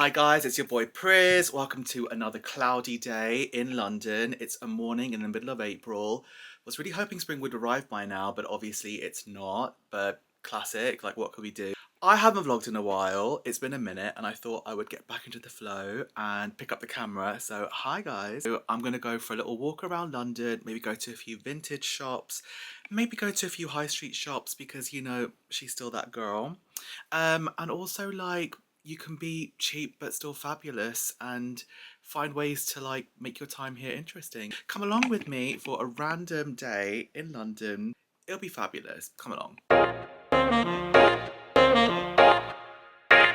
Hi guys, it's your boy Priz. Welcome to another cloudy day in London. It's a morning in the middle of April. Was really hoping spring would arrive by now, but obviously it's not. But classic, like what could we do? I haven't vlogged in a while. It's been a minute and I thought I would get back into the flow and pick up the camera. So hi guys. So I'm gonna go for a little walk around London, maybe go to a few vintage shops, maybe go to a few high street shops because you know, she's still that girl. And also like you can be cheap but still fabulous and find ways to like make your time here interesting. Come along with me for a random day in London. It'll be fabulous. Come along.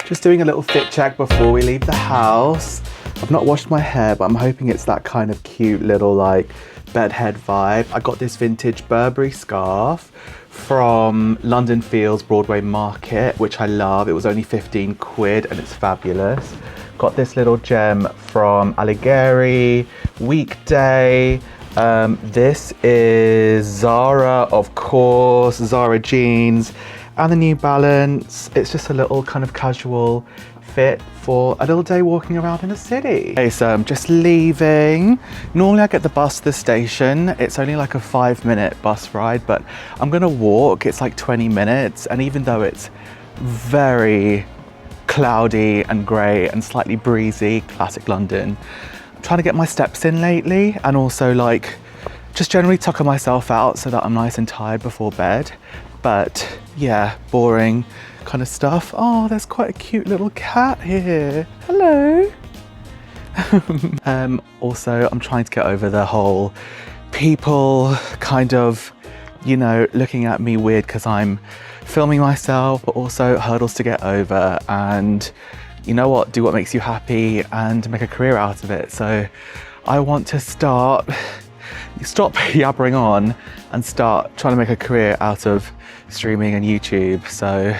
Just doing a little fit check before we leave the house. I've not washed my hair, but I'm hoping it's that kind of cute little like bedhead vibe. I got this vintage Burberry scarf from London Fields Broadway Market, which I love. It was only 15 quid and it's fabulous. Got this little gem from Alighieri, Weekday. This is Zara, of course, Zara jeans and the New Balance. It's just a little kind of casual fit for a little day walking around in the city. Okay, so I'm just leaving. Normally I get the bus to the station. It's only like a 5-minute bus ride, but I'm gonna walk. It's like 20 minutes. And even though it's very cloudy and grey and slightly breezy, classic London, I'm trying to get my steps in lately and also like just generally tucker myself out so that I'm nice and tired before bed. But yeah, boring kind of stuff. Oh, there's quite a cute little cat here. Hello. Also, I'm trying to get over the whole people kind of, you know, looking at me weird because I'm filming myself, but also hurdles to get over. And you know what? Do what makes you happy and make a career out of it. So I want to stop yabbering on and start trying to make a career out of streaming and YouTube. So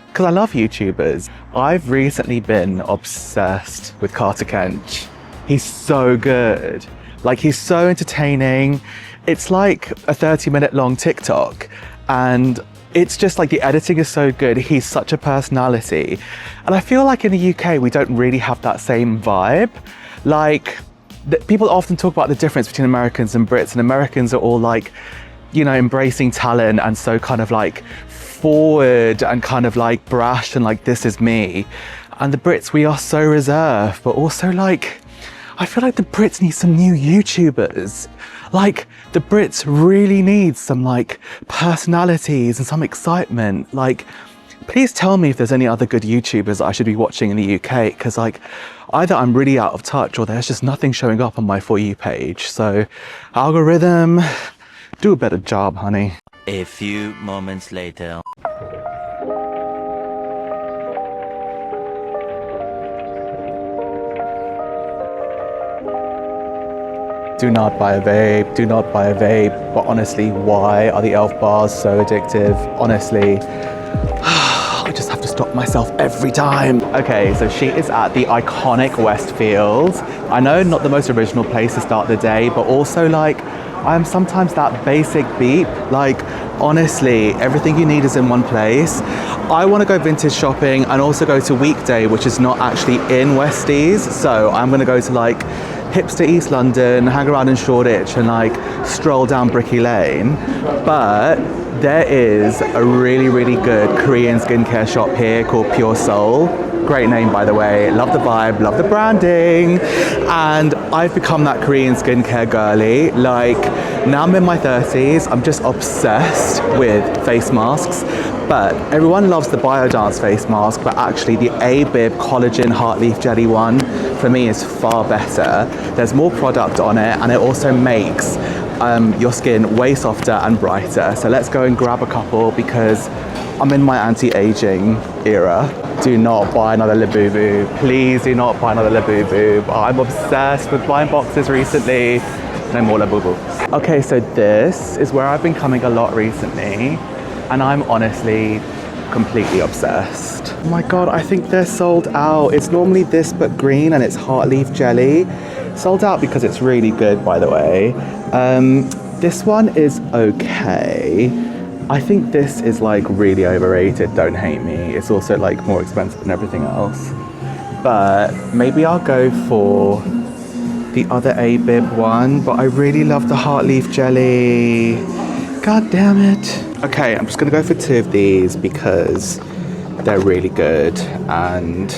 because I love YouTubers. I've recently been obsessed with Carter Kench. He's so good. Like, he's so entertaining. It's like a 30-minute long TikTok. And it's just like the editing is so good. He's such a personality. And I feel like in the UK, we don't really have that same vibe. Like, people often talk about the difference between Americans and Brits, and Americans are all like, you know, embracing talent and so kind of like forward and kind of like brash and like this is me. And the Brits, we are so reserved, but also like I feel like the Brits need some new YouTubers. Like the Brits really need some like personalities and some excitement. Like please tell me if there's any other good YouTubers that I should be watching in the UK, because like either I'm really out of touch or there's just nothing showing up on my For You page. So algorithm, do a better job, honey. A few moments later. Do not buy a vape, do not buy a vape. But honestly, why are the elf bars so addictive? Honestly, I just have to stop myself every time. Okay, so she is at the iconic Westfield. I know not the most original place to start the day, but also like, I am sometimes that basic beep. Like, honestly, everything you need is in one place. I want to go vintage shopping and also go to Weekday, which is not actually in Westies. So I'm going to go to like hipster East London, hang around in Shoreditch and like stroll down Bricky Lane. But there is a really, really good Korean skincare shop here called Pure Soul. Great name, by the way. Love the vibe, love the branding. And I've become that Korean skincare girly. Like, now I'm in my 30s, I'm just obsessed with face masks. But everyone loves the Biodance face mask, but actually the A-Bib collagen heart leaf jelly one for me is far better. There's more product on it and it also makes your skin way softer and brighter. So let's go and grab a couple because I'm in my anti-aging era. Do not buy another Labubu. Please do not buy another Labubu. I'm obsessed with buying boxes recently. No more Labubu. Okay, so this is where I've been coming a lot recently. And I'm honestly completely obsessed. Oh my God, I think they're sold out. It's normally this but green and it's heart leaf jelly. Sold out because it's really good, by the way. This one is okay. I think this is like really overrated, don't hate me. It's also like more expensive than everything else. but maybe I'll go for the other A-bib one, but I really love the heart leaf jelly. God damn it. Okay, I'm just gonna go for 2 of these because they're really good and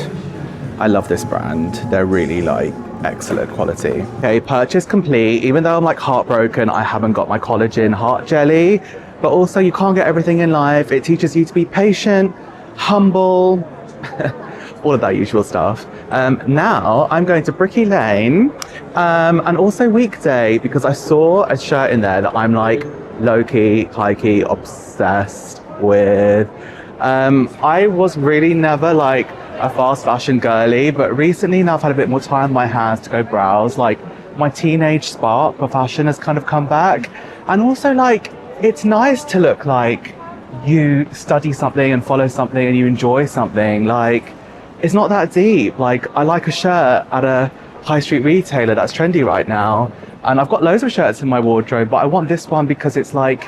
I love this brand. They're really like excellent quality. Okay, purchase complete. Even though I'm like heartbroken, I haven't got my collagen heart jelly, but also you can't get everything in life. It teaches you to be patient, humble, all of that usual stuff. Now I'm going to Bricky Lane and also Weekday because I saw a shirt in there that I'm like low-key, high-key obsessed with. I was really never like a fast fashion girly, but recently now I've had a bit more time on my hands to go browse. Like my teenage spark for fashion has kind of come back, and also like it's nice to look like you study something and follow something and you enjoy something. Like it's not that deep. Like I like a shirt at a high street retailer that's trendy right now, and I've got loads of shirts in my wardrobe, but I want this one because it's like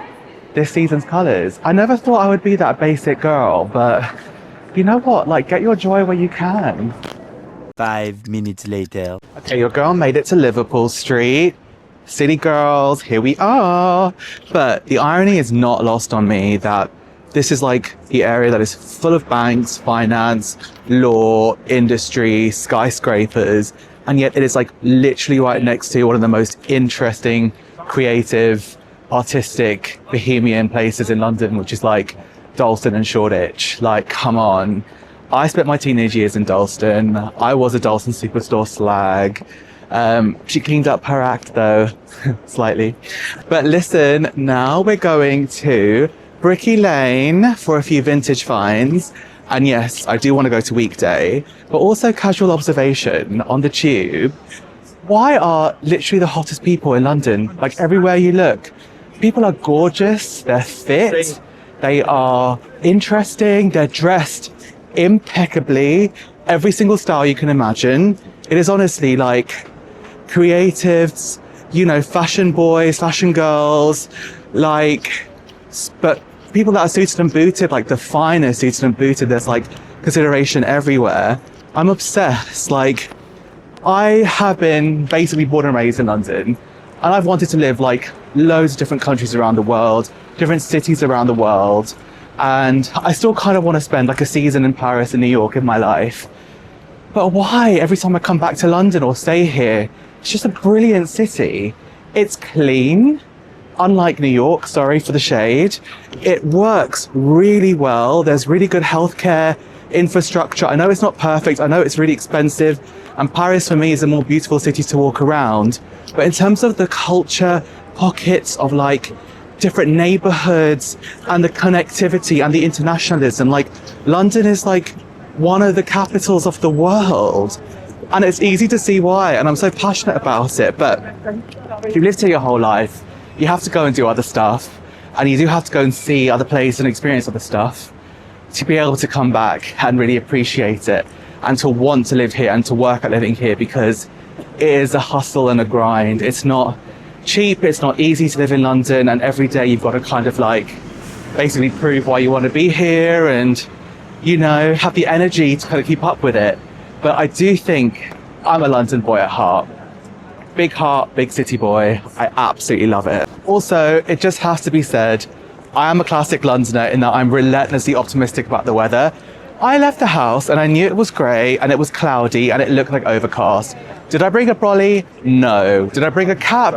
this season's colors. I never thought I would be that basic girl, but you know what? Like, get your joy where you can. 5 minutes later. Okay, your girl made it to Liverpool Street. City girls, here we are. But the irony is not lost on me that this is like the area that is full of banks, finance, law, industry, skyscrapers, and yet it is like literally right next to one of the most interesting, creative, artistic, bohemian places in London, which is like Dalston and Shoreditch. Like, come on. I spent my teenage years in Dalston. I was a Dalston Superstore slag. She cleaned up her act though, slightly. But listen, now we're going to Bricky Lane for a few vintage finds. And yes, I do want to go to Weekday, but also casual observation on the tube. Why are literally the hottest people in London? Like everywhere you look, people are gorgeous, they're fit, they are interesting, they're dressed impeccably, every single style you can imagine. It is honestly like creatives, you know, fashion boys, fashion girls, like, but people that are suited and booted, like the finest suited and booted, there's like consideration everywhere. I'm obsessed. Like, I have been basically born and raised in London, and I've wanted to live like loads of different countries around the world, different cities around the world, and I still kind of want to spend like a season in Paris and New York in my life. But why every time I come back to London or stay here? It's just a brilliant city. It's clean, unlike New York, sorry for the shade. It works really well. There's really good healthcare, infrastructure. I know it's not perfect. I know it's really expensive. And Paris for me is a more beautiful city to walk around. But in terms of the culture, pockets of like different neighborhoods and the connectivity and the internationalism, like London is like one of the capitals of the world. And it's easy to see why. And I'm so passionate about it. But if you've lived here your whole life, you have to go and do other stuff. And you do have to go and see other places and experience other stuff to be able to come back and really appreciate it and to want to live here and to work at living here, because it is a hustle and a grind. It's not cheap, it's not easy to live in London, and every day you've got to kind of like basically prove why you want to be here and, you know, have the energy to kind of keep up with it. But I do think I'm a London boy at heart. Big heart, big city boy. I absolutely love it. Also, it just has to be said, I am a classic Londoner in that I'm relentlessly optimistic about the weather. I left the house and I knew it was grey and it was cloudy and it looked like overcast. Did I bring a brolly? No. Did I bring a cap?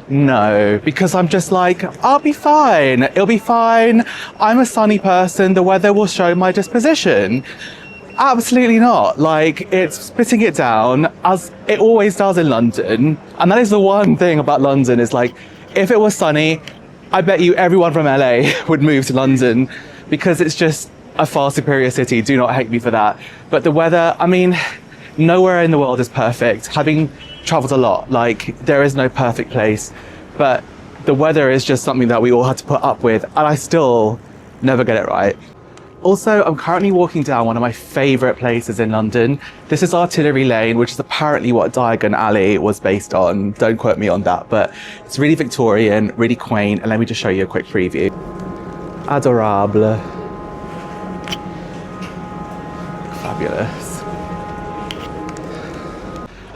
No. Because I'm just like, I'll be fine. It'll be fine. I'm a sunny person. The weather will show my disposition. Absolutely not. Like, it's spitting it down as it always does in London. And that is the one thing about London is like, if it was sunny, I bet you everyone from LA would move to London because it's just a far superior city. Do not hate me for that. But the weather, I mean, nowhere in the world is perfect. Having traveled a lot, like, there is no perfect place. But the weather is just something that we all had to put up with. And I still never get it right. Also, I'm currently walking down one of my favourite places in London. This is Artillery Lane, which is apparently what Diagon Alley was based on. Don't quote me on that, but it's really Victorian, really quaint. And let me just show you a quick preview. Adorable. Fabulous.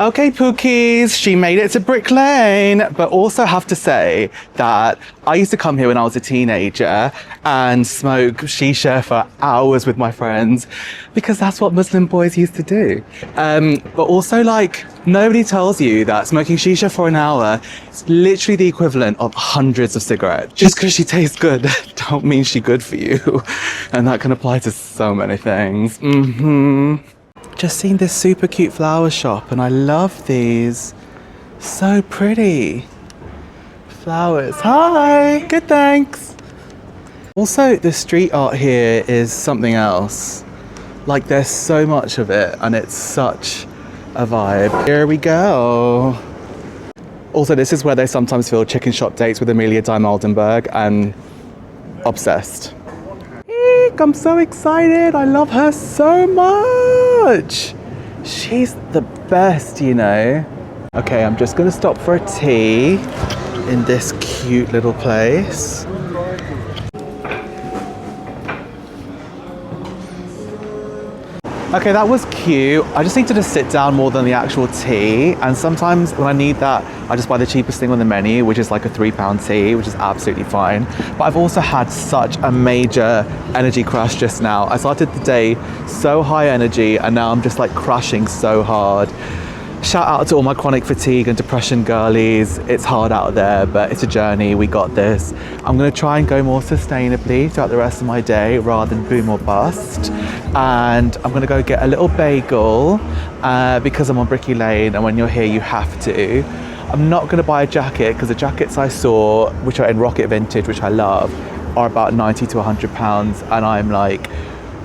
Okay, Pookies, she made it to Brick Lane. But also have to say that I used to come here when I was a teenager and smoke shisha for hours with my friends because that's what Muslim boys used to do. But also, like, nobody tells you that smoking shisha for an hour is literally the equivalent of hundreds of cigarettes. Just because she tastes good don't mean she's good for you. And that can apply to so many things. Just seen this super cute flower shop and I love these. So pretty. Flowers. Hi! Good, thanks. Also, the street art here is something else. Like, there's so much of it and it's such a vibe. Here we go. Also, this is where they sometimes film chicken shop dates with Amelia Dime Oldenburg, and obsessed. Eek, I'm so excited. I love her so much. She's the best, you know. Okay, I'm just gonna stop for a tea in this cute little place. Okay, that was cute. I just needed to sit down more than the actual tea. And sometimes when I need that, I just buy the cheapest thing on the menu, which is like a £3 tea, which is absolutely fine. But I've also had such a major energy crash just now. I started the day so high energy and now I'm just like crashing so hard. Shout out to all my chronic fatigue and depression girlies. It's hard out there, but it's a journey. We got this. I'm gonna try and go more sustainably throughout the rest of my day rather than boom or bust. And I'm gonna go get a little bagel because I'm on Bricky Lane, and when you're here, you have to. I'm not gonna buy a jacket because the jackets I saw, which are in Rocket Vintage, which I love, are about £90 to £100, and I'm like,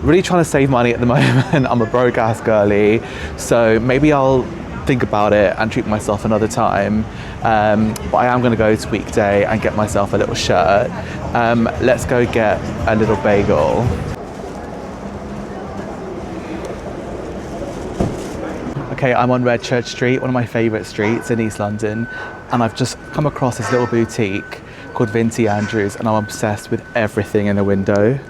really trying to save money at the moment. I'm a broke ass girly, so maybe I'll think about it and treat myself another time. But I am going to go to Weekday and get myself a little shirt. Let's go get a little bagel. Okay, I'm on Redchurch Street, one of my favourite streets in East London, and I've just come across this little boutique called Vinty Andrews, and I'm obsessed with everything in the window.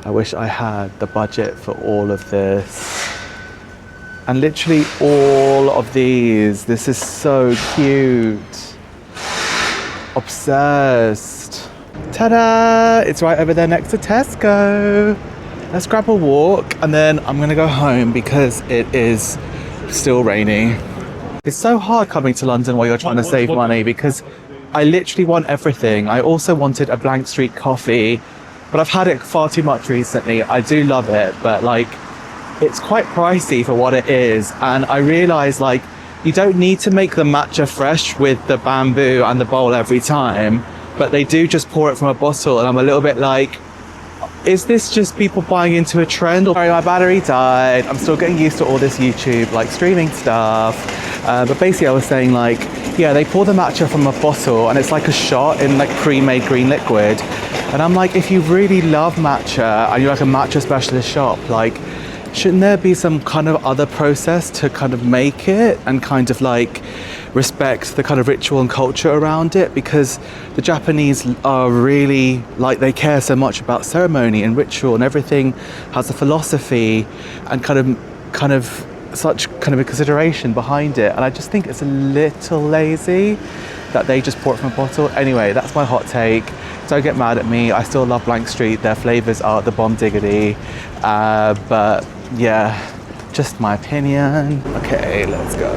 I wish I had the budget for all of this. And literally all of these. This is so cute. Obsessed. Ta-da! It's right over there next to Tesco. Let's grab a walk and then I'm gonna go home because it is still rainy. It's so hard coming to London while you're trying to save money because I literally want everything. I also wanted a Blank Street coffee, but I've had it far too much recently. I do love it, but like, it's quite pricey for what it is, and I realize like you don't need to make the matcha fresh with the bamboo and the bowl every time, but they do just pour it from a bottle, and I'm a little bit like, is this just people buying into a trend? Sorry, my battery died. I'm still getting used to all this YouTube like streaming stuff, but basically I was saying like, yeah, they pour the matcha from a bottle and it's like a shot in like pre-made green liquid, and I'm like, if you really love matcha and you're like a matcha specialist shop, like, shouldn't there be some kind of other process to kind of make it and kind of like respect the kind of ritual and culture around it? Because the Japanese are really like, they care so much about ceremony and ritual, and everything has a philosophy and kind of such kind of a consideration behind it. And I just think it's a little lazy that they just pour it from a bottle. Anyway, that's my hot take. Don't get mad at me. I still love Blank Street. Their flavors are the bomb diggity. But yeah, just my opinion. Okay, let's go.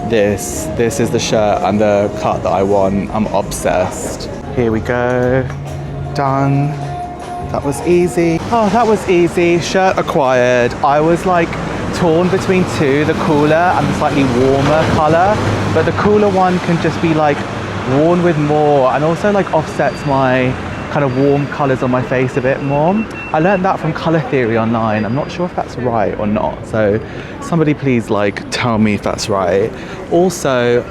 This is the shirt and the cut that I want. I'm obsessed. Here we go. Done. That was easy. Oh, that was easy. Shirt acquired. I was like torn between two, the cooler and the slightly warmer color, but the cooler one can just be like worn with more and also like offsets my kind of warm colors on my face a bit more. I learned that from Color Theory online. I'm not sure if that's right or not, so somebody please like tell me if that's right. Also,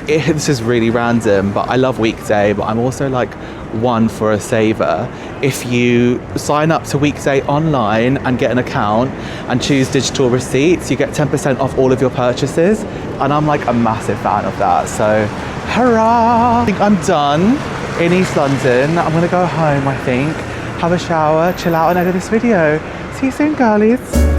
this is really random, but I love Weekday, but I'm also like one for a saver. If you sign up to Weekday online and get an account and choose digital receipts, you get 10% off all of your purchases, and I'm like a massive fan of that. So hurrah! I think I'm done in East London. I'm gonna go home, I think, have a shower, chill out and edit this video. See you soon, girlies.